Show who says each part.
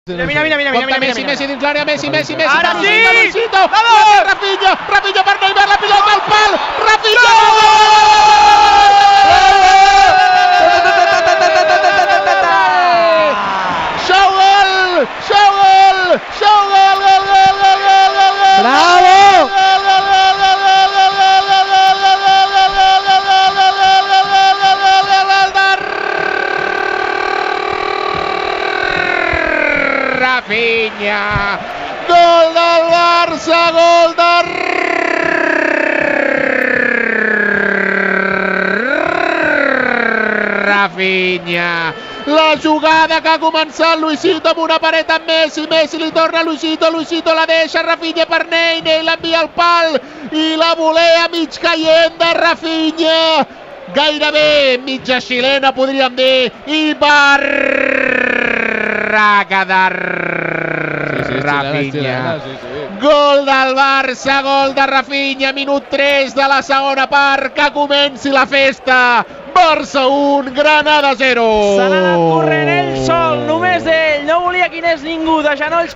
Speaker 1: Mira. Messi dins l'àrea, Messi.
Speaker 2: Ara sí!
Speaker 1: Luisito,
Speaker 2: Vamos!
Speaker 1: Rafinha per Neymar, la pilota al pal, Rafinha! Show gol!
Speaker 3: Bravo!
Speaker 1: Rafinha, gol del Barça, gol de Rafinha. La jugada que ha començat Luisito amb una paret amb Messi li torna a Luisito la deixa, Rafinha per Ney l'envia al pal i la volea mig caient de Rafinha, gairebé mitja xilena podríem dir, i barraca de Rafinha. Gol del Barça, gol de Rafinha, minut 3 de la segona part, que comenci la festa. Barça 1, Granada 0.
Speaker 2: Se n'ha anat corrent ell sol, només ell, no volia quin és ningú, de genolls